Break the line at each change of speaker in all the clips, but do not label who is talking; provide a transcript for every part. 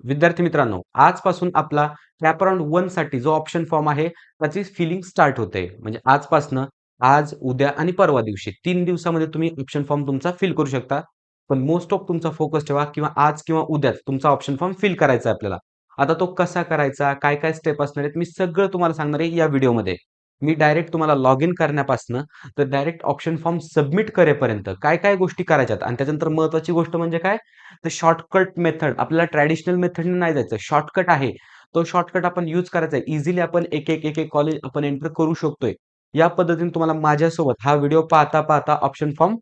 विद्यार्थी मित्रांनो, आजपासून आपला कॅपराउंड 1 साठी जो ऑप्शन फॉर्म आहे, त्याची फिलिंग स्टार्ट होते. म्हणजे आजपासनं आज, उद्या आणि परवा दिवशी 3 दिवसामध्ये तुम्ही ऑप्शन फॉर्म तुमचा फिल करू शकता. पण मोस्ट ऑफ तुमचा फोकस ठेवा किंवा आज किंवा उद्याच तुमचा ऑप्शन फॉर्म फिल करायचा आहे आपल्याला. आता तो कसा करायचा, काय-काय स्टेप असणार आहेत, मी सगळं तुम्हाला सांगणार आहे या व्हिडिओमध्ये. मी डायरेक्ट तुम्हाला लॉग इन करण्यापासनं तर डायरेक्ट ऑप्शन फॉर्म सबमिट करेपर्यंत काय-काय गोष्टी करायच्यात आणि त्याच्यानंतर महत्त्वाची गोष्ट म्हणजे काय, तर शॉर्टकट मेथड आपल्याला ट्रॅडिशनल मेथडने नाही जायचं. शॉर्टकट आहे. तो शॉर्टकट आपण यूज करायचा आहे. इझिली आपण एक कॉलेज आपण एंटर करू शकतोय. या पद्धतीने तुम्हाला माझ्यासोबत हा व्हिडिओ पाहता ऑप्शन फॉर्म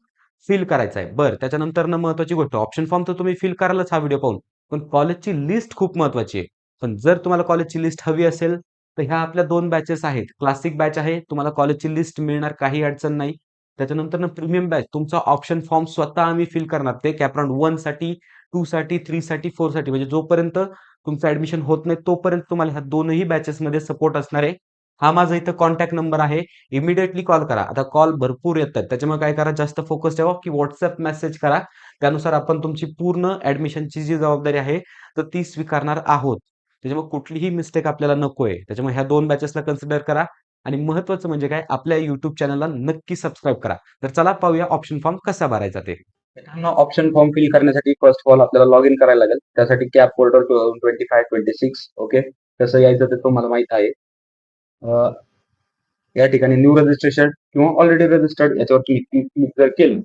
फिल करायचा आहे. बरं त्याच्यानंतरनं महत्त्वाची गोष्ट ऑप्शन फॉर्म तर तुम्ही फिल करालच हा व्हिडिओ पाहून. पण कॉलेजची लिस्ट खूप महत्त्वाची आहे. पण जर तुम्हाला कॉलेजची लिस्ट हवी असेल, तर ह्या आपल्या 2 बॅचेस आहेत. क्लासिक बॅच आहे. तुम्हाला कॉलेजची लिस्ट मिळणार, काही अडचण नाही. त्याच्यानंतरनं प्रीमियम बॅच तुमचा ऑप्शन फॉर्म स्वतः आम्ही फिल करणार. ते कॅप 1 साठी 2 साठी, 3 साठी, 4 साठी म्हणजे जोपर्यंत तुमचं ॲडमिशन होत नाही तोपर्यंत तुम्हाला ह्या दोनही बॅचेसमध्ये सपोर्ट असणार आहे. हा माझा इथं कॉन्टॅक्ट नंबर आहे. इमिडिएटली कॉल करा. आता कॉल भरपूर येतात. त्याच्यामुळे काय करा जास्त फोकस ठेवा, की WhatsApp मेसेज करा. त्यानुसार आपण तुमची पूर्ण ॲडमिशनची जी जबाबदारी आहे, तर ती स्वीकारणार आहोत. त्याच्यामुळे कुठलीही मिस्टेक आपल्याला नकोय. त्याच्यामुळे ह्या 2 बॅचेसला कन्सिडर करा आणि महत्त्वाचं म्हणजे काय आपल्या YouTube चॅनलला नक्की सबस्क्राईब करा. तर चला पाहूया ऑप्शन फॉर्म कसा भरायचा ते.
मित्रांनो, ऑप्शन फॉर्म फिल करण्यासाठी फर्स्ट ऑफ ऑल आपल्याला लॉग इन करायला लागेल. त्यासाठी कॅप पोर्टल 2025-26 ओके. कसं यायचं ते तुम्हाला माहित आहे. या ठिकाणी न्यू रजिस्ट्रेशन किंवा ऑलरेडी रजिस्टर्ड याच्यावर क्लिक जर केलं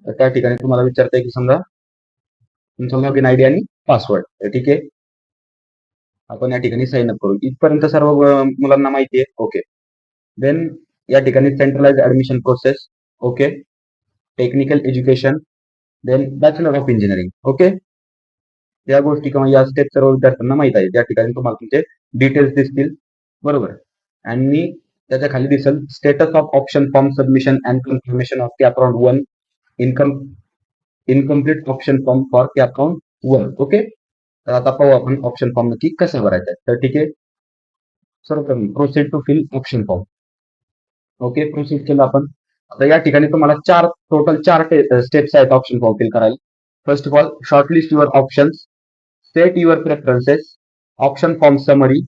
तर त्या ठिकाणी तुम्हाला विचारतंय की समजा तुमचा लॉग इन आयडी आणि पासवर्ड. ठीक आहे, आपण या ठिकाणी साइन अप करू. इथपर्यंत सर्व मुलांना माहिती आहे. ओके. देन या ठिकाणी centralise admission process. Okay. Technical education. Then bachelor of engineering. Okay. या गोष्टी किंवा या स्टेप सर्व विद्यार्थ्यांना माहित आहे. त्या ठिकाणी तुम्हाला तुमचे डिटेल्स दिसतील, बरोबर. आणि त्याच्या खाली दिसेल status of option form submission and confirmation of CAP round 1 income incomplete option form for CAP round 1. Okay. तर आता पाहू आपण ऑप्शन फॉर्म नक्की कसा भरायचा आहे. तर ठीक आहे, सर्वप्रथम proceed to fill option form. Okay, proceed केलं आपण. आता या ठिकाणी तुम्हाला टोटल चार स्टेप्स आहेत ऑप्शन फॉर्म फिल करायला. First of all shortlist your options, set your preferences, option form summary,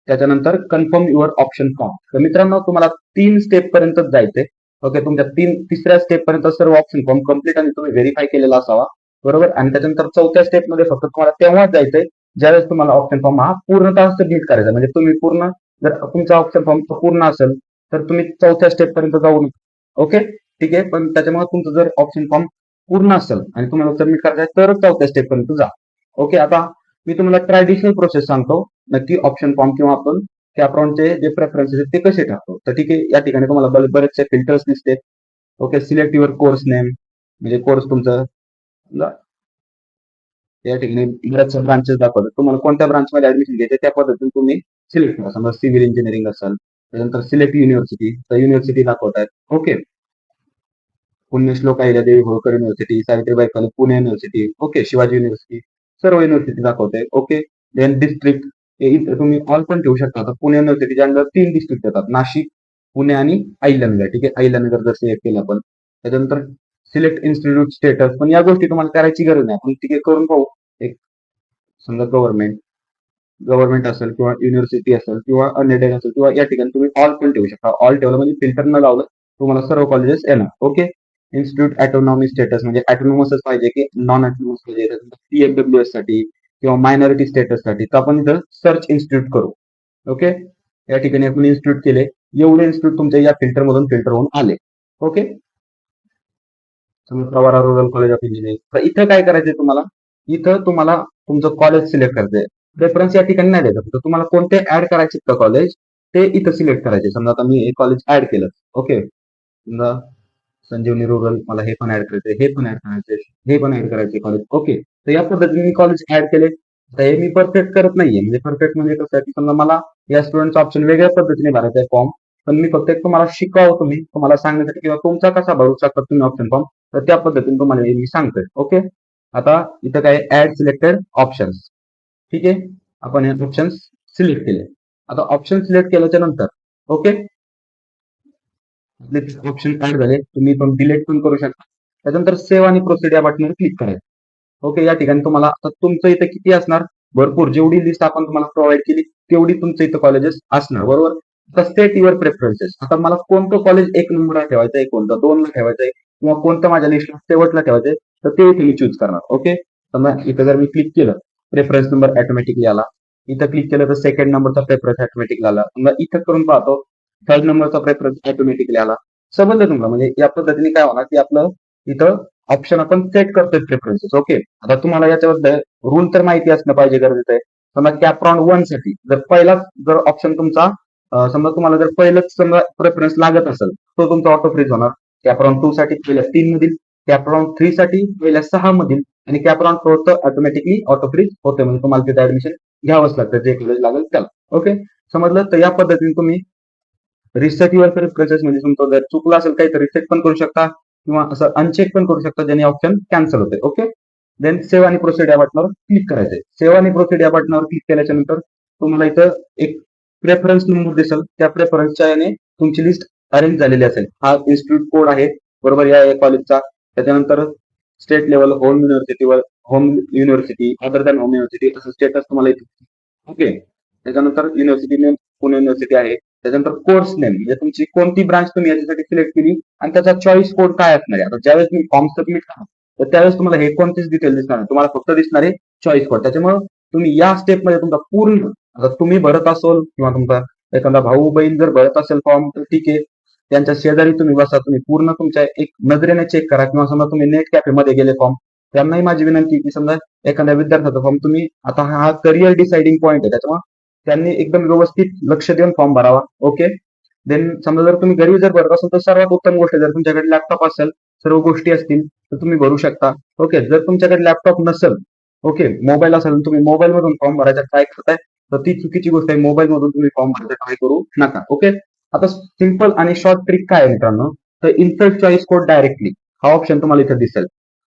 त्याच्यानंतर कन्फर्म युअर ऑप्शन फॉर्म. तर मित्रांनो, तुम्हाला 3 स्टेप पर्यंतच जायचंय. ओके, तुमच्या तिसऱ्या स्टेप पर्यंत सर्व ऑप्शन फॉर्म कम्प्लीट आणि तुम्ही व्हेरीफाय केलेला असावा, बरोबर. आणि त्याच्यानंतर चौथ्या स्टेप मध्ये फक्त तुम्हाला तेव्हाच जायचंय ज्यावेळेस तुम्हाला ऑप्शन फॉर्म हा पूर्णतः सबमिट करायचा. म्हणजे तुम्ही पूर्ण, जर तुमचा ऑप्शन फॉर्म पूर्ण असेल तर तुम्ही चौथ्या स्टेप पर्यंत जाऊ नका. ओके, ठीक आहे. पण त्याच्यामुळे तुमचं जर ऑप्शन फॉर्म पूर्ण असेल आणि तुम्हाला सबमिट करायचं आहे तर चौथ्या स्टेप पर्यंत जा. ओके. आता मी तुम्हाला ट्रॅडिशनल प्रोसेस सांगतो, नक्की ऑप्शन फॉर्म किंवा आपण कॅपराउंडचे जे प्रेफरन्सेस आहेत ते कसे टाकतो. तर ठीक आहे, या ठिकाणी तुम्हाला बरेचसे फिल्टर्स दिसते. Okay, select your course name, म्हणजे कोर्स तुमचं या ठिकाणी बऱ्याच ब्रांचेस दाखवतात. तुम्हाला कोणत्या ब्रांचमध्ये ऍडमिशन घ्यायचे त्या पद्धतीने तुम्ही सिलेक्ट करा. समजा सिव्हिल इंजिनिअरिंग असेल, त्यानंतर सिलेक्ट युनिव्हर्सिटी, तर युनिव्हर्सिटी दाखवतात. Okay, Punyashlok Ahilyadevi Holkar university, Savitribai Phule Pune university, okay, Shivaji university, सर्व युनिव्हर्सिटी दाखवते. ओके. देन डिस्ट्रिक्ट इथे तुम्ही ऑल पण ठेवू शकता. आता पुणे युनिव्हर्सिटीच्या अंडर 3 डिस्ट्रिक्ट येतात, नाशिक, पुणे आणि अहिल्यानगर. ठीक आहे, अहिल्यानगर जर सिलेक्ट केलं आपण, त्याच्यानंतर सिलेक्ट इन्स्टिट्यूट स्टेटस, पण या गोष्टी तुम्हाला करायची गरज नाही, आपण ठीक आहे करून पाहू. एक समजा गव्हर्नमेंट असेल किंवा युनिव्हर्सिटी असेल किंवा अनएडेड असेल किंवा या ठिकाणी तुम्ही ऑल पण ठेवू शकता. ऑल ठेवलं म्हणजे फिल्टर न लावलं तुम्हाला सर्व कॉलेजेस येणार. ओके. इन्स्टिट्यूट ऑटोनॉमी स्टेटस, म्हणजे ऑटोनॉमसच पाहिजे की नॉन ऑटोनॉमस पाहिजे. पीएफडब्ल्यूएस साठी किंवा मायनॉरिटी स्टेटस साठी तर आपण इथं सर्च इन्स्टिट्यूट करू. ओके, या ठिकाणी आपण इन्स्टिट्यूट केले, एवढे इन्स्टिट्यूट तुमच्या या फिल्टर मधून फिल्टर होऊन आले. Okay. Pravara rural college of engineering. तर इथं काय करायचंय तुम्हाला, इथं तुम्हाला तुमचं कॉलेज सिलेक्ट करायचंय. रेफरन्स या ठिकाणी नाही द्यायचं, तर तुम्हाला कोणते ऍड करायचे का कॉलेज ते इथं सिलेक्ट करायचे. समजा आता मी हे कॉलेज ऍड केलं. ओके, समजा संजीवनी रुरल, मला हे पण ऍड करायचंय, हे पण ऍड करायचंय, हे पण ऍड करायचे कॉलेज. ओके, तर या पद्धतीने मी कॉलेज ऍड केले. तर हे मी परफेक्ट करत नाहीये. म्हणजे परफेक्ट म्हणजे कसं आहे की समजा मला या स्टुडंटचा ऑप्शन वेगळ्या पद्धतीने भरायचा आहे फॉर्म, पण मी फक्त एक तुम्हाला शिकावं, तुम्हाला सांगण्यासाठी किंवा तुमचा कसा भरू शकता तुम्ही ऑप्शन फॉर्म, तर त्या पद्धतीने तुम्हाला मी सांगतोय. ओके. आता इथं काय ऍड सिलेक्टेड ऑप्शन्स. ठीक आहे, आपण हे ऑप्शन सिलेक्ट केले. आता ऑप्शन सिलेक्ट केल्याच्या नंतर ओके, ऑप्शन ऍड झाले, तुम्ही पण डिलीट पण करू शकता. त्याच्यानंतर सेव्ह आणि प्रोसीड या बटनवर क्लिक करायचं. ओके, या ठिकाणी तुम्हाला आता तुमचं इथे किती असणार, भरपूर जेवढी लिस्ट आपण तुम्हाला प्रोव्हाइड केली तेवढी तुमचं इथं कॉलेजेस असणार, बरोबर. आता स्टेट युअर प्रेफरन्सेस. आता मला कोणतं कॉलेज 1 नंबरला ठेवायचं आहे, कोणतं 2 ला ठेवायचं आहे किंवा कोणतं माझ्या लिस्टला शेवटला ठेवायचं आहे, तर ते इथे मी चूज करणार. ओके. समजा इथं जर मी क्लिक केलं, प्रेफरन्स नंबर ऑटोमॅटिकली आला. इथं क्लिक केलं तर सेकंड नंबरचा प्रेफरन्स ऑटोमॅटिकली आला. समजा इथं करून पाहतो, थर्ड नंबरचा प्रेफरन्स ऑटोमॅटिकली आला. समजलं तुम्हाला? म्हणजे या पद्धतीने काय होणार की आपलं इथं ऑप्शन आपण सेट करतोय प्रेफरन्सेस. ओके. आता तुम्हाला याच्याबद्दल रूल तर माहिती असणं पाहिजे, गरजेचं आहे. समजा कॅप्रॉन 1 साठी जर पहिलाच जर ऑप्शन तुमचा समजा तुम्हाला जर पहिलंच समजा प्रेफरन्स लागत असेल, तो तुमचा ऑटो फ्रीज होणार. कॅप्रॉन 2 साठी पहिल्या 3 मधील, कॅप्रॉन 3 साठी पहिल्या 6 मधील आणि कॅप्रॉन 4 तर ऑटोमॅटिकली ऑटो फ्रीज होते. म्हणजे तुम्हाला तिथे ऍडमिशन घ्यावंच लागतं, जे कॉलेज लागेल त्याला. ओके. समजलं? तर या पद्धतीने तुम्ही रिसेट युअर प्रेफरन्सेस म्हणजे तुमचं जर चुकलं असेल काही तर रिसेट पण करू शकता किंवा असं अनचेक पण करू शकता, ज्याने ऑप्शन कॅन्सल होते. ओके. देन सेव्ह आणि प्रोसीड या बटनावर क्लिक करायचंय. सेव्ह आणि प्रोसीड या बटनावर क्लिक केल्याच्या नंतर तुम्हाला इथं एक प्रेफरन्स नंबर दिसेल. त्या प्रेफरन्सच्या याने तुमची लिस्ट अरेंज झालेली असेल. हा इन्स्टिट्यूट कोड आहे, बरोबर, या कॉलेजचा. त्याच्यानंतर state level, home university, other than home university असं स्टेटस तुम्हाला इथे. ओके. त्याच्यानंतर युनिव्हर्सिटी नेम पुणे युनिव्हर्सिटी आहे. त्याच्यानंतर कोर्स नेम म्हणजे तुमची कोणती ब्रांच तुम्ही याच्यासाठी सिलेक्ट केली आणि त्याचा चॉईस कोड काय असणार आहे. आता ज्यावेळेस तुम्ही फॉर्म सबमिट करा तर त्यावेळेस तुम्हाला हे कोणतेच डिटेल दिसणार नाही, तुम्हाला फक्त दिसणार आहे चॉईस कोड. त्याच्यामुळे तुम्ही या स्टेपमध्ये तुमचा पूर्ण, आता तुम्ही भरत असाल किंवा तुमचा एखादा भाऊ बहीण जर भरत असेल फॉर्म तर ठीक आहे, त्यांच्या शेजारी तुम्ही बसा, तुम्ही पूर्ण तुमच्या एक नजरेने चेक करा. किंवा समजा तुम्ही नेट कॅफेमध्ये गेले फॉर्म, त्यांनाही माझी विनंती की समजा एखाद्या विद्यार्थ्याचा फॉर्म तुम्ही, आता हा करिअर डिसाइडिंग पॉईंट आहे, त्याच्यामुळे त्यांनी एकदम व्यवस्थित लक्ष देऊन फॉर्म भरावा. ओके. देन समजा जर तुम्ही घरी जर भरत असाल तर सर्वात उत्तम गोष्ट आहे, जर तुमच्याकडे लॅपटॉप असेल, सर्व गोष्टी असतील तर तुम्ही भरू शकता. ओके. जर तुमच्याकडे लॅपटॉप नसेल, ओके, मोबाईल असेल, तुम्ही मोबाईल मधून फॉर्म भरायचा ट्राय करताय तर ती चुकीची गोष्ट आहे. मोबाईल मधून तुम्ही फॉर्म भरायचा ट्राय करू नका. ओके. आता सिंपल आणि शॉर्ट ट्रिक काय आहे मित्रांनो, तर इन्सर्ट चॉईस कोड डायरेक्टली हा ऑप्शन तुम्हाला इथे दिसेल.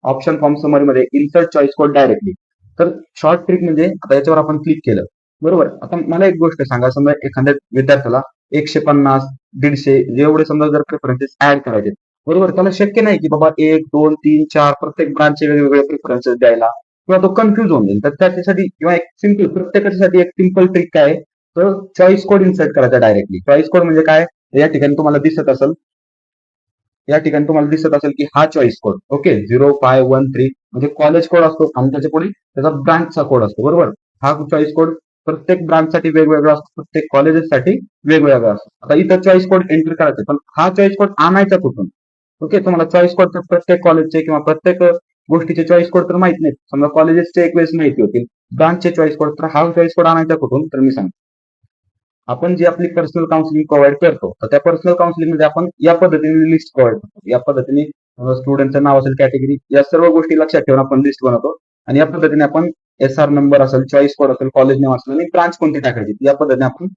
ऑप्शन फॉर्म समरी मध्ये इन्सर्ट चॉईस कोड डायरेक्टली. तर शॉर्ट ट्रिक म्हणजे आता याच्यावर आपण क्लिक केलं, बरोबर. आता मला एक गोष्ट सांगा, समजा एखाद्या विद्यार्थ्याला 150, 150 जेवढे समजा जर प्रेफरन्सेस ऍड करायचे, बरोबर, त्याला शक्य नाही की बाबा 1, 2, 3, 4 प्रत्येक ब्रांचचे वेगवेगळे प्रेफरन्सेस द्यायला, किंवा तो कन्फ्युज होऊन जाईल. तर त्याच्यासाठी किंवा एक सिंपल प्रत्येकासाठी एक सिंपल ट्रिक काय आहे, तर चॉईस कोड इन्सर्ट करायचा डायरेक्टली. चॉईस कोड म्हणजे काय, या ठिकाणी तुम्हाला दिसत असेल, की हा चॉईस कोड, ओके, 0513 म्हणजे कॉलेज कोड असतो आणि त्याच्या पुढे त्याचा ब्रांचचा कोड असतो, बरोबर. हा चॉईस कोड प्रत्येक ब्रांचसाठी वेगवेगळा असतो, प्रत्येक कॉलेजेससाठी वेगवेगळा असतो. आता इथं चॉईस कोड एंटर करायचा, पण हा चॉईस कोड आणायचा कुठून? ओके. तुम्हाला चॉईस कोड तर प्रत्येक कॉलेजचे किंवा प्रत्येक गोष्टीचे चॉईस कोड तर माहित नाहीत. समजा कॉलेजेसचे एक वेळेस माहिती होतील, ब्रांचचे चॉईस कोड, तर हा चॉईस कोड आणायचा कुठून? तर मी सांगतो. आपण जी आपली पर्सनल काउन्सिलिंग प्रोव्हाइड करतो, तर त्या पर्सनल काउन्सिलिंग मध्ये आपण या पद्धतीने लिस्ट प्रोव्हाइड करतो. या पद्धतीने स्टुडंटचं नाव असेल, कॅटेगरी, या सर्व गोष्टी लक्षात ठेवून आपण लिस्ट बनवतो आणि या पद्धतीने आपण SR नंबर असेल, चॉईस कोड असेल, कॉलेज नेम असेल आणि ब्रांच कोणती टाकायची, या पद्धतीने आपण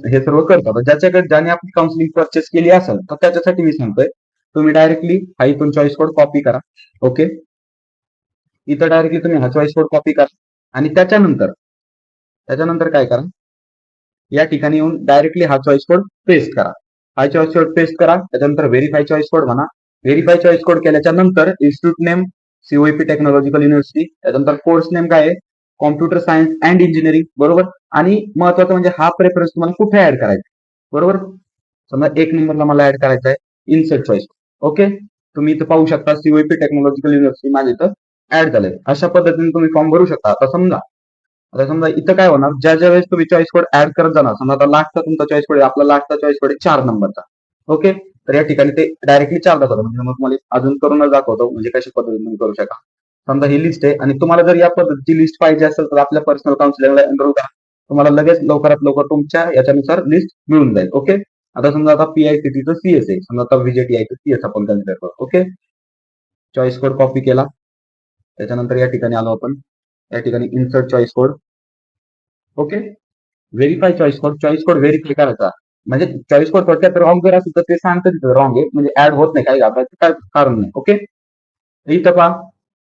हे सर्व करतो. ज्याच्याकडे ज्याने आपण काउन्सिलिंग परचेस केली असेल तर त्याच्यासाठी मी सांगतोय, तुम्ही डायरेक्टली हा इथून चॉईस कोड कॉपी करा. ओके. इथं डायरेक्टली तुम्ही हा चॉईस कोड कॉपी करा आणि त्याच्यानंतर काय करा, या ठिकाणी येऊन डायरेक्टली हा चॉईस कोड पेस्ट करा. हा चॉईस कोड पेस्ट करा. त्याच्यानंतर व्हेरीफाय चॉईस कोड म्हणा. व्हेरीफाय चॉईस कोड केल्याच्या नंतर institute name COEP technological university, त्याच्यानंतर कोर्स नेम काय आहे, कॉम्प्युटर सायन्स अँड इंजिनिअरिंग, बरोबर. आणि महत्वाचं म्हणजे हा प्रेफरन्स तुम्हाला कुठे ऍड करायचा, बरोबर. समजा 1 नंबरला मला ऍड करायचा आहे इन्सर्ट चॉईस. ओके. तुम्ही इथं पाहू शकता COEP टेक्नॉलॉजिकल युनिव्हर्सिटी माझ्या इथं ऍड झालंय. अशा पद्धतीने तुम्ही फॉर्म भरू शकता. आता समजा इथं काय होणार, ज्या वेळेस तुम्ही चॉईस कोड ऍड करत जाणार, समजा आता लास्टचा तुमचा चॉईस कोड, आपला लास्टचा चॉईस कोड 4 नंबरचा. ओके. तर या ठिकाणी ते डायरेक्टली 4 दाखवतो. म्हणजे मग तुम्हाला अजून करूनच दाखवतो म्हणजे कशा पद्धतीने तुम्ही करू शकता. समजा ही लिस्ट आहे आणि तुम्हाला जर या पद्धतीची लिस्ट पाहिजे असेल तर आपल्या पर्सनल काउन्सिलिंगला एनरोल करा. तुम्हाला लगेच लवकरात लवकर तुमच्या याच्यानुसार लिस्ट मिळून जाईल. ओके. आता समजा आता PICTचं CS आहे, समजा आता VJTI चं CS आपण कन्सिडर करू. ओके. चॉईस कोड कॉपी केला. त्याच्यानंतर या ठिकाणी आलो आपण, या ठिकाणी insert choice code. Okay. Verify choice code verify करायचा. म्हणजे चॉईस कोड थोडक्यात रॉंग जर असेल तर ते सांगतं तिथं रॉंग आहे, म्हणजे ऍड होत नाही, काही घाबरायचं काय कारण नाही. ओके. इथं पहा,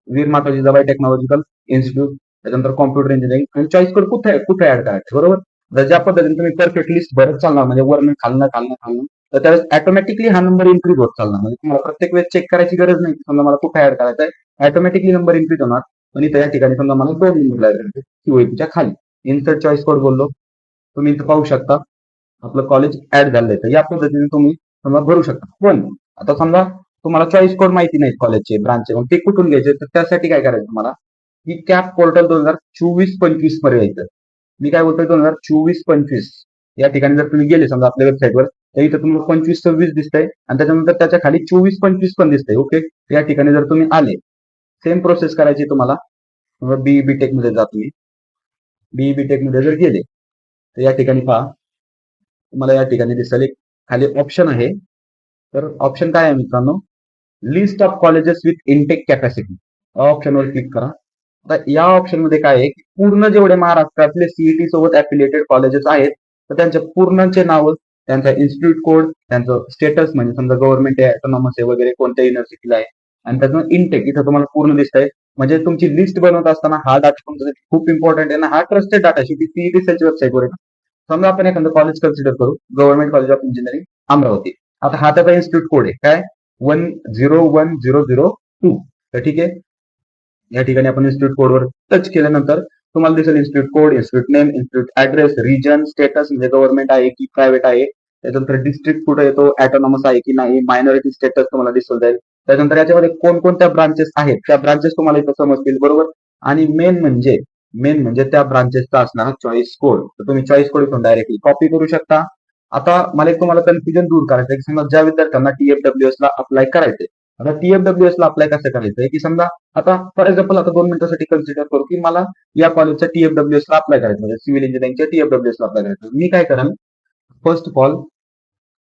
वीर माता जिजाबाई टेक्नॉलॉजिकल इन्स्टिट्यूट, त्याच्यानंतर कॉम्प्युटर इंजिनिअरिंग आणि चॉईस कोड कुठे कुठे ऍड करायचं, बरोबर. जर ज्या पद्धतीने तुम्ही परफेक्ट लिस्ट भरत चालणार, म्हणजे वरनं खालनं तर त्यावेळेस ऑटोमॅटिकली हा नंबर इन्क्रीज होत चालणार. म्हणजे तुम्हाला प्रत्येक वेळेस चेक करायची गरज नाही, समजा मला कुठे ऍड करायचा आहे, ऑटोमॅटिकली नंबर इन्क्रीज होणार. पण इथं या ठिकाणी समजा मला 2 नंबरला करायचं सीओईपीच्या खाली. इन्सर्ट चॉईस कोड बोललो. तुम्ही इथं पाहू शकता आपलं कॉलेज ऍड झालंय. तर या पद्धतीने तुम्ही समजा भरू शकता. पण आता समजा तुम्हाला चॉईस कोड माहिती नाहीत कॉलेजचे, ब्रांचचे, मग ते कुठून घ्यायचे? तर त्यासाठी काय करायचं तुम्हाला, की कॅप पोर्टल 2024-25 वर यायचं. मी काय बोलतोय 2024-25 या ठिकाणी जर तुम्ही गेले समजा आपल्या वेबसाईटवर, तर इथं तुम्हाला 25-26 दिसतंय आणि त्याच्यानंतर त्याच्या खाली 24-25 पण दिसतंय. ओके, या ठिकाणी जर तुम्ही आले, सेम प्रोसेस करायची तुम्हाला. बीई बीटेक मध्ये जा तुम्ही. बीई बीटेक मध्ये जर गेले तर या ठिकाणी पहा, तुम्हाला या ठिकाणी दिसेल एक खाली ऑप्शन आहे. तर ऑप्शन काय आहे मित्रांनो, list of colleges with intake capacity. ऑप्शनवर क्लिक करा. आता या ऑप्शन मध्ये काय आहे, की पूर्ण जेवढे महाराष्ट्रातले सीईटी सोबत ऍफिलिएटेड कॉलेजेस आहेत, तर त्यांच्या पूर्णचे नाव, त्यांचा इन्स्टिट्यूट कोड, त्यांचं स्टेटस म्हणजे समजा गव्हर्नमेंट आहे, ऑटोनॉमस आहे वगैरे, कोणत्या युनिव्हर्सिटीला आहे, आणि त्याचं इनटेक इथं तुम्हाला पूर्ण दिसतंय. म्हणजे तुमची लिस्ट बनवत असताना हा डाटा तुमच्यासाठी खूप इम्पॉर्टंट आहे ना. हा ट्रस्टेड डाटा शेवटी सीईटी सेलची वेबसाईटवर आहे. समजा आपण एखादं कॉलेज कन्सिडर करू, government college of engineering Amravati. आता हा त्याचा इन्स्टिट्यूट कोड आहे काय, 101002. तर ठीक आहे, या ठिकाणी आपण इन्स्टिट्यूट कोडवर टच केल्यानंतर तुम्हाला दिसेल institute code, institute name, institute address, region, status म्हणजे गव्हर्नमेंट आहे की प्रायव्हेट आहे, त्याच्यानंतर डिस्ट्रिक्ट कुठे येतो, ऑटोनॉमस आहे की नाही, मायनॉरिटी स्टेटस तुम्हाला दिसून जाईल. त्याच्यानंतर याच्यामध्ये कोणकोणत्या ब्रांचेस आहेत त्या ब्रांचेस तुम्हाला इथं समजतील, बरोबर. आणि मेन म्हणजे त्या ब्रांचेसचा असणारा चॉईस कोड. तर तुम्ही चॉईस कोड इथून डायरेक्टली कॉपी करू शकता. आता मला एक तुम्हाला कन्फ्युजन दूर करायचं आहे, की समजा ज्या विद्यार्थ्यांना TFWS ला अप्लाय करायचंय, आता TFWS ला अप्लाय कसं करायचंय, की समजा आता फॉर एक्झाम्पल आता 2 मिनिटांसाठी कन्सिडर करू, की मला या कॉलेजच्या TFWS ला अप्लाय करायचं, म्हणजे सिव्हिल इंजिनिअरिंगच्या TFWS ला अप्लाय करायचं. मी काय करेन, फर्स्ट ऑफ ऑल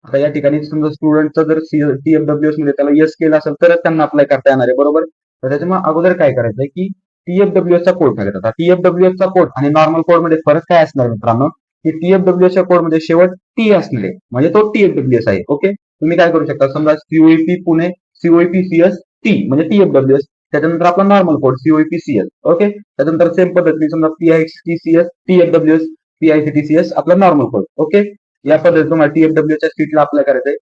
आता या ठिकाणी समजा स्टुडंटचा जर TFWS मध्ये त्याला यस केलं असेल तरच त्यांना अप्लाय करता येणार आहे, बरोबर. तर त्याच्यामुळे अगोदर काय करायचंय, की TFWS चा कोड टाकायचा. आता TFWS चा कोड आणि नॉर्मल कोड मध्ये फरक काय असणार मित्रांनो, की TFWS च्या कोड मध्ये शेवट टी असणार आहे, म्हणजे तो TFWS आहे. ओके, तुम्ही काय करू शकता, समजा COEP Pune, COEP CS T म्हणजे TFWS, त्याच्यानंतर आपला normal code COEP CS. Okay, त्याच्यानंतर सेम पद्धतीने समजा PICTCS TFWS, PICTCS आपला नॉर्मल कोड. ओके, या पद्धतीने तुम्हाला TFWS च्या सीटला अप्लाय करायचंय.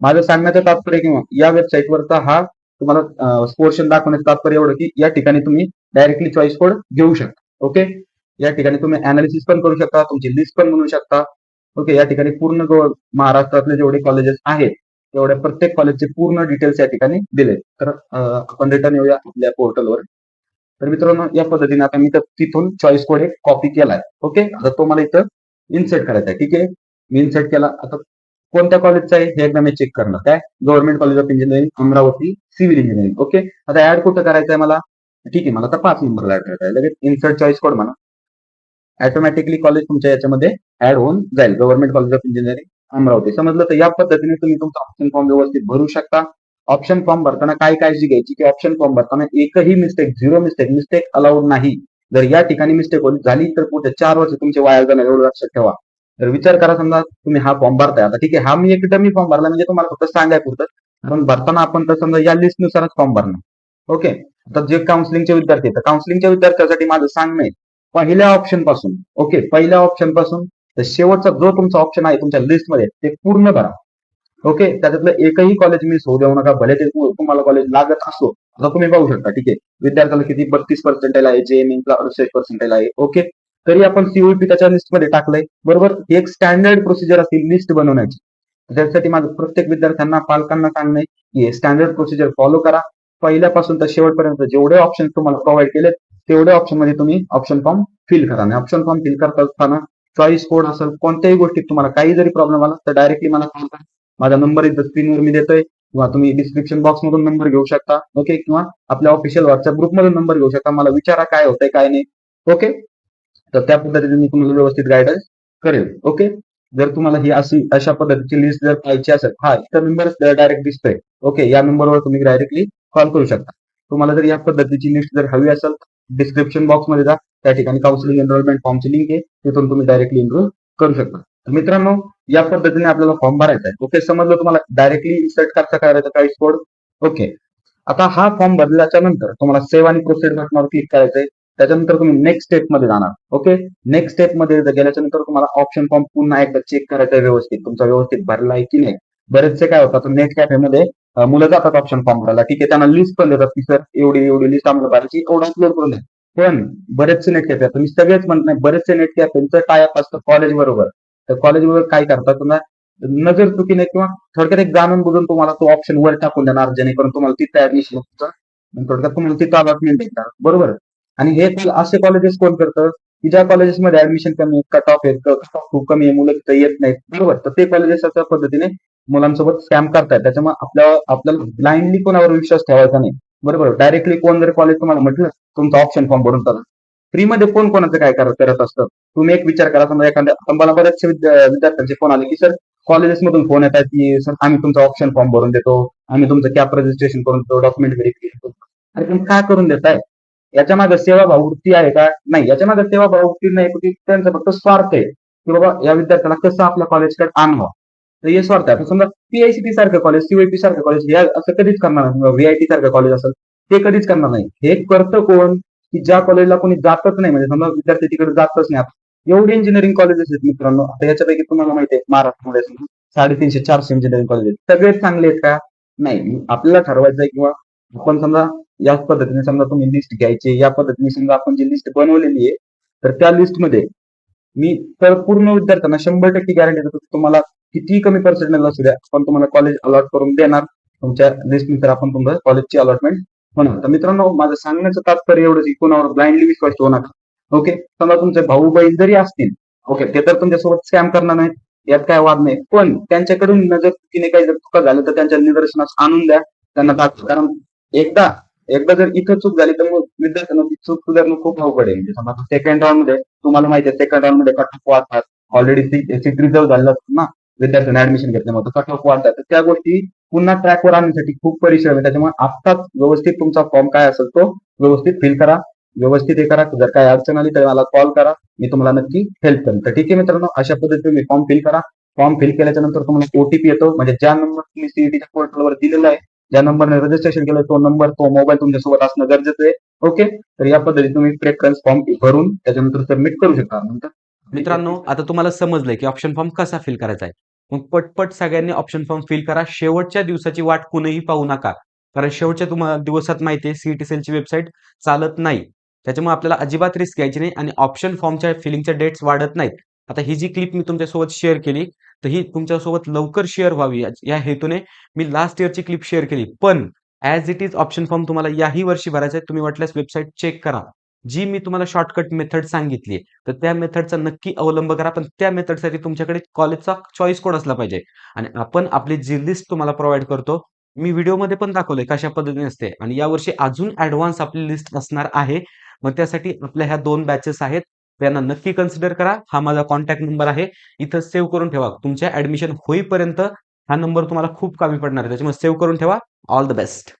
माझं सांगण्याचं तात्पर्य किंवा या वेबसाईटवरचा हा तुम्हाला पोर्शन दाखवण्याचं तात्पर्य एवढं, की या ठिकाणी तुम्ही डायरेक्टली चॉईस कोड घेऊ शकता. ओके, या ठिकाणी तुम्ही अनालिसिस पण करू शकता, तुमची लिस्ट पण बनवू शकता. ओके, या ठिकाणी पूर्ण महाराष्ट्रातले जेवढे कॉलेजेस आहेत तेवढ्या प्रत्येक कॉलेजचे पूर्ण डिटेल्स या ठिकाणी दिले. तर आपण रिटर्न येऊया आपल्या पोर्टलवर. तर मित्रांनो या पद्धतीने आता मी तिथून चॉईस कोड एक कॉपी केलाय. ओके, आता तो मला इथं इन्सर्ट करायचा आहे. ठीक आहे, मी इन्सर्ट केला. आता कोणत्या कॉलेजचा आहे हे एकदा मी चेक करणार. काय, government college of engineering Amravati civil engineering. Okay, आता ऍड कुठं करायचं आहे मला, ठीक आहे, मला आता 5 नंबरला ऍड करायचं आहे. लगेच इन्सर्ट चॉईस कोड म्हणा, ऑटोमॅटिकली कॉलेज तुमच्या याच्यामध्ये ऍड होऊन जाईल, government college of engineering Amravati. समजलं. तर या पद्धतीने तुम्ही तुमचा ऑप्शन फॉर्म व्यवस्थित भरू शकता. ऑप्शन फॉर्म भरताना काय काळजी घ्यायची, की ऑप्शन फॉर्म भरताना एकही मिस्टेक, 0 मिस्टेक अलाउड नाही. जर या ठिकाणी मिस्टेक झाली तर पुढे 4 वर्ष तुमचे वाया जाणार, एवढं लक्षात ठेवा. तर विचार करा, समजा तुम्ही हा फॉर्म भरताय, आता ठीक आहे, हा मी एक डमी फॉर्म भरला म्हणजे तुम्हाला फक्त सांगाय पुरतं, कारण भरताना आपण तर समजा या लिस्टनुसारच फॉर्म भरणार. ओके, आता जे काउन्सिलिंगचे विद्यार्थी आहेत, काउन्सिलिंगच्या विद्यार्थ्यासाठी माझं सांगणं आहे, पहिल्या ऑप्शन पासून, ओके, पहिल्या ऑप्शन पासून तर शेवटचा जो तुमचा ऑप्शन आहे तुमच्या लिस्टमध्ये ते पूर्ण भरा. ओके, त्याच्यातलं एकही कॉलेज मिस होऊ देऊ नका, भले ते तुम्हाला कॉलेज लागत असो. आता तुम्ही पाहू शकता, ठीक आहे, विद्यार्थ्याला किती 32% आहे, JMINला 68% आहे. ओके, तरी आपण COEP त्याच्या लिस्टमध्ये टाकलंय, बरोबर. ही एक स्टँडर्ड प्रोसिजर असतील लिस्ट बनवण्याची. त्यासाठी माझं प्रत्येक विद्यार्थ्यांना, पालकांना सांगणं आहे की स्टँडर्ड प्रोसिजर फॉलो करा. पहिल्यापासून तर शेवटपर्यंत जेवढे ऑप्शन तुम्हाला प्रोव्हाइड केले तेवढ्या ऑप्शन मध्ये तुम्ही ऑप्शन फॉर्म फिल करा. आणि ऑप्शन फॉर्म फिल करत असताना चॉईस कोड असेल, कोणत्याही गोष्टीत तुम्हाला काही जरी प्रॉब्लेम आला तर डायरेक्टली मला कॉल करा. माझा नंबर इथं स्क्रीनवर मी देतोय, किंवा तुम्ही डिस्क्रिप्शन बॉक्स मधून नंबर घेऊ शकता. ओके, किंवा आपल्या ऑफिशियल व्हॉट्सअप ग्रुप मधून नंबर घेऊ शकता. मला विचारा काय होतंय काय नाही. ओके, तर त्या पद्धतीने मी तुम्हाला व्यवस्थित गायडन्स करेल. ओके, जर तुम्हाला ही अशा पद्धतीची लिस्ट जर पाहिजे असेल, हा इथं नंबर डायरेक्ट दिसतोय. ओके, या नंबरवर तुम्ही डायरेक्टली कॉल करू शकता. तुम्हाला जर या पद्धतीची लिस्ट जर हवी असेल, डिस्क्रिप्शन बॉक्स मध्ये जा, त्या ठिकाणी काउन्सिलिंग एनरोलमेंट फॉर्मची लिंक आहे, तिथून तुम्ही डायरेक्टली एनरोल करू शकता. तर मित्रांनो या पद्धतीने आपल्याला फॉर्म भरायचा आहे. ओके, समजलं तुम्हाला, डायरेक्टली इन्सर्ट कसा करायचा चॉईस कोड. ओके, आता हा फॉर्म भरल्याच्या नंतर तुम्हाला सेव्ह आणि प्रोसीड बटनावर क्लिक करायचंय. त्याच्यानंतर तुम्ही नेक्स्ट स्टेप मध्ये जाणार. ओके, नेक्स्ट स्टेप मध्ये गेल्याच्या नंतर तुम्हाला ऑप्शन फॉर्म पुन्हा एकदा चेक करायचा आहे, व्यवस्थित तुमचा व्यवस्थित भरलाय की नाही. बरेचसे काय होतात नेट कॅफेमध्ये मुलं जातात ऑप्शन फॉर्म भरायला. ठीक आहे, त्यांना लिस्ट पण देतात की सर एवढी एवढी लिस्ट आम्हाला भरायची, एवढं अपलोड करून द्या. पण बरेचसे नेट कॅफे आता मी सगळेच म्हणत नाही, बरेचसे नेट कॅफेचं टायअप असतं कॉलेज बरोबर. तर कॉलेज बरोबर काय करतात, तुम्हाला नजर चुकीने किंवा थोडक्यात एक जाणून बुजून तुम्हाला तो ऑप्शन वर टाकून देणार, जेणेकरून तुम्हाला तिथं ऍडमिशन होतं. थोडक्यात तुम्हाला तिथं अलॉटमेंट देणार, बरोबर. आणि हे असे कॉलेजेस कोण करतं, की ज्या कॉलेजेसमध्ये ऍडमिशन कमी कट ऑफ आहेत, कट ऑफ खूप कमी आहे, मुलं तिथं येत नाहीत, बरोबर. तर ते कॉलेजेस अशा पद्धतीने मुलांसोबत स्कॅम करतायत. त्याच्यामुळे आपल्याला ब्लाइंडली कोणावर विश्वास ठेवायचा नाही, बरोबर. डायरेक्टली कोण जर कॉलेज तुम्हाला म्हटलं तुमचा ऑप्शन फॉर्म भरून करा, फ्रीमध्ये कोण कोणाचं काय करत असतं. तुम्ही एक विचार करा, समजा एखाद्या मला बरेचसे विद्यार्थ्यांचे फोन आले की सर कॉलेजेस मधून फोन येतात की सर आम्ही तुमचा ऑप्शन फॉर्म भरून देतो, आम्ही तुमचं कॅप रजिस्ट्रेशन करून देतो, डॉक्युमेंट व्हेरिफिकेशन. अरे तुम्ही काय करून देताय? याच्या मागे सेवाभाव वृत्ती आहे का? नाही, याच्या मागे सेवाभाव वृत्ती नाही, की त्यांचा फक्त स्वार्थ आहे की बाबा या विद्यार्थ्याला कसं आपल्या कॉलेजकडे आणावं. तर हे स्वार्थ आहे. समजा पीआयसीटी सारखं कॉलेज, सीवायपी सारखं कॉलेज हे असं कधीच करणार नाही. व्हीआयटी सारखं कॉलेज असेल ते कधीच करणार नाही. हे करतं कोण, की ज्या कॉलेजला कोणी जातच नाही, म्हणजे समजा विद्यार्थी तिकडे जातच नाही. एवढे इंजिनिअरिंग कॉलेजेस आहेत मित्रांनो, आता याच्यापैकी तुम्हाला माहिती आहे महाराष्ट्रामध्ये 350-400 इंजिनिअरिंग कॉलेज आहेत. सगळेच चांगले आहेत का? नाही. आपल्याला ठरवायचं आहे किंवा आपण समजा याच पद्धतीने समजा तुम्ही लिस्ट घ्यायची, या पद्धतीने समजा आपण जी लिस्ट बनवलेली आहे, तर त्या लिस्टमध्ये मी तर पूर्ण विद्यार्थ्यांना 100% गॅरंटी देतो की तुम्हाला किती कमी पर्सेंटेज असू द्या, पण तुम्हाला कॉलेज अलॉट करून देणार. तुमच्या लिस्टनुसार आपण तुमच्या कॉलेजची अलॉटमेंट होणार. तर मित्रांनो, माझं सांगण्याचं तात्पर्य एवढंच की कोणावर ब्लाइंडली विश्वास ठेवू नका. ओके, समजा तुमचे भाऊ बहीण जरी असतील, ओके, ते तर तुमच्यासोबत स्कॅम करणार नाही, यात काय वाद नाही. पण त्यांच्याकडून नजर चुकीने काही जर चुका झालं तर त्यांच्या निदर्शनास आणून द्या, त्यांना दाखवा. कारण एकदा एकदा जर इथं चूक झाली तर मग विद्यार्थ्यांना ती चूक सुधारणं खूप अवघड आहे. म्हणजे समजा सेकंड राऊंड मध्ये तुम्हाला माहिती आहे, सेकंड राऊंड मध्ये कट ऑफ वाढतात. ऑलरेडी सीट रिझर्व झालेलं असतं ना विद्यार्थ्यांनी ऍडमिशन घेतल्यामुळे, कट ऑफ वाढतात. तर त्या गोष्टी पुन्हा ट्रॅकवर आणण्यासाठी खूप परिश्रम आहे. त्याच्यामुळे आत्ताच व्यवस्थित तुमचा फॉर्म काय असेल तो व्यवस्थित फिल करा, व्यवस्थित हे करा. जर काय अडचण आली तर मला कॉल करा, मी तुम्हाला नक्की हेल्प करेन. तर ठीक आहे मित्रांनो, अशा पद्धतीने तुम्ही फॉर्म फिल करा. फॉर्म फिल केल्याच्या नंतर तुम्हाला ओटीपी येतो, म्हणजे ज्या नंबर तुम्ही सीईटीच्या पोर्टलवर दिलेला आहे, ज्या नंबरने रजिस्ट्रेशन केलं तो नंबर, तो मोबाईल तुमच्यासोबत असणं गरजेचं आहे. ओके, तर या पद्धतीने तुम्ही प्रेफरन्स फॉर्म भरून त्याच्यानंतर सबमिट करू शकता. नंतर
मित्रांनो, आता तुम्हाला समजलंय की ऑप्शन फॉर्म कसा फिल करायचा आहे. मग पटपट सगळ्यांनी ऑप्शन फॉर्म फिल करा. शेवटच्या दिवसाची वाट कुणीही पाहू नका. कारण शेवटच्या तुम्हाला दिवसात माहिती आहे सीईटी सेलची वेबसाईट चालत नाही. त्याच्यामुळे आपल्याला अजिबात रिस्क घ्यायची नाही आणि ऑप्शन फॉर्मच्या फिलिंगच्या डेट्स वाढत नाहीत. आता ही जी क्लिप मी तुमच्यासोबत शेअर केली, तर ही तुमच्यासोबत लवकर शेअर व्हावी या हेतूने मी लास्ट इयरची क्लिप शेअर केली. पण as it is option form तुम्हाला याही वर्षी भरायचा आहे. तुम्ही वाटल्यास वेबसाईट चेक करा. जी मी तुम्हाला शॉर्टकट मेथड सांगितली, तर त्या मेथडचा नक्की अवलंब करा. पण त्या मेथडसाठी तुमच्याकडे कॉलेजचा चॉईस कोड असला पाहिजे. आणि आपण आपली जी लिस्ट तुम्हाला प्रोव्हाईड करतो, मी व्हिडिओमध्ये पण दाखवलंय कशा पद्धतीने असते आणि यावर्षी अजून ॲडव्हान्स आपली लिस्ट असणार आहे. मग त्यासाठी आपल्या ह्या 2 बॅचेस आहेत. त्यांना नक्की कन्सिडर करा. हा माझा कॉन्टॅक्ट नंबर आहे. इथं सेव्ह करून ठेवा. तुमच्या ॲडमिशन होईपर्यंत हा नंबर तुम्हाला खूप कामी पडणार आहे. त्याच्यामुळे सेव्ह करून ठेवा. All the best.